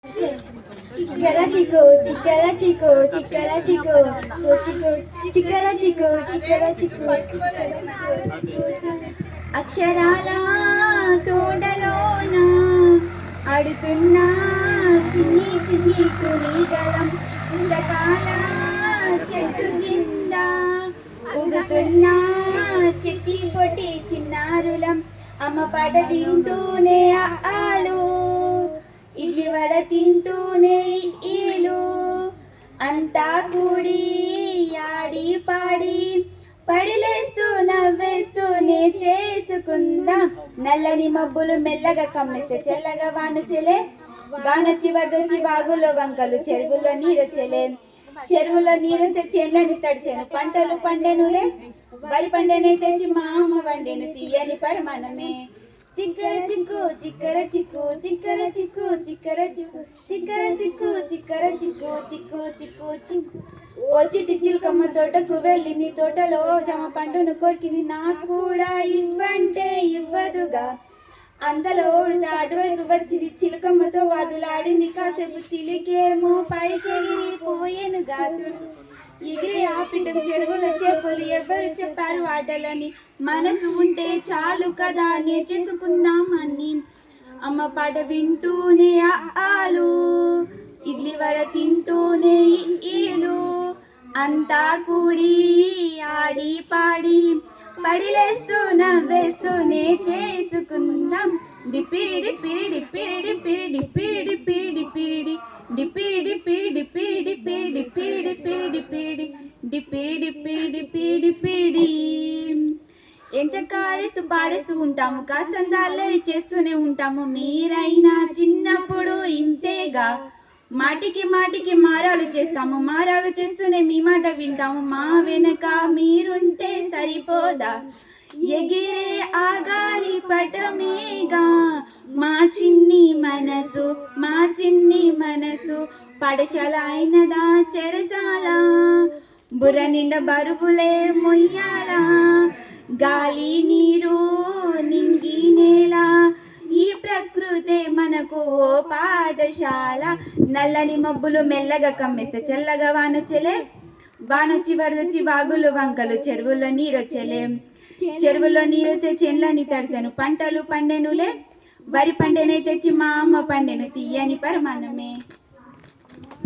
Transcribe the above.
Chicara chico, chicara chico, chicara chico, chico, chicara chico, chicara chico, అక్షరాల తోడలోన ఆడుతున్న చిన్ని చిన్ని తునిగలం పుస్తకాల చెట్టు కింద ఊగుతున్న చెట్టి పొట్టి చిన్నారులం అమ్మ పాట వింటూనే ఆలు ఇడ్లీ వడ తింటూనే ఈలు అంతా కూడి ఆడి పాడి పడిలేస్తూ నవ్వేస్తూనే చేసుకుందాం నల్లని మబ్బులు మెల్లగా కమ్మేస్తే చెల్లగా వానొచ్చెలే వానొచ్చి వరదొచ్చి వాగులో వంకలు చెరువులో నీరొచ్చెలే చెరువులో నీరొస్తే చేన్లని తడిసేను పంటలు పండెనులే వరి పండెనే తెచ్చి మా అమ్మ వండెను తీయని పరిమాణమే చిక్కర చిక్కు చిక్కర చిక్కు చిక్కర చిక్కు చిక్కర చిక్కు చిక్కర చిక్కు చిక్కర చిక్కు చిక్కు చిక్కు చిక్కు ఓ చిట్టి చిలుకమ్మ తోటకు వెళ్ళింది తోటలో జమ పండును కొరికింది నాకు కూడా ఇవ్వంటే ఇవ్వదుగా అంతలో అటువైపు వచ్చింది చిలుకమ్మతో వాదులాడింది కాసేపు చిలికేమో పైకెగిరిపోయేను గాదు ఎగిరి ఆ పిట్టకు చెరువులో చేపలు ఎవరు చెప్పారు ఆటలని మనసు ఉంటే చాలు కదా నేర్చేసుకుందామని అమ్మ పాట వింటూనే ఆలు ఇడ్లీ వడ తింటూనే ఈలు అంతా కూడి ఆడి పాడి పడిలేస్తూ నవ్వేస్తూనే చేసుకుందాం డిపిరి డిపిరి డిపిరి డిపిరి డిపిరి డిపిరి డిపిరి డిపిరి డిపిరి డిపిరి డిపిరి డిపిరి డిపిరి డిపిరి డిపిరి డిపిరి డిపిరి డిపిరి ఎంచకారేస్తూ పాడేస్తూ ఉంటాము కాసంత అల్లరి చేస్తూనే ఉంటాము మీరైనా చిన్నప్పుడు ఇంతేగా మాటికి మాటికి మారాలు చేస్తాము మారాలు చేస్తూనే మీ మాట వింటాము మా వెనక మీరుంటే సరిపోదా ఎగిరే ఆగాలి పటమేగా మా చిన్ని మనసు పడశాల అయినదా చెరసాల బుర్ర నిండా బరువులే మొయ్యాలా గాలి నీరు నింగి నేల ఈ ప్రకృతే మనకు ఓ పాఠశాల నల్లని మబ్బులు మెల్లగా కమ్మేస్తే చల్లగా వానొచ్చెలే వానొచ్చి వరదొచ్చి వాగులు వంకలు చెరువుల్లో నీరొచ్చెలే చెరువుల్లో నీరొచ్చే చేన్లని తడిసెను పంటలు పండెనులే వరి పండెనే తెచ్చి మా అమ్మ పండెను తీయని పరిమాణమే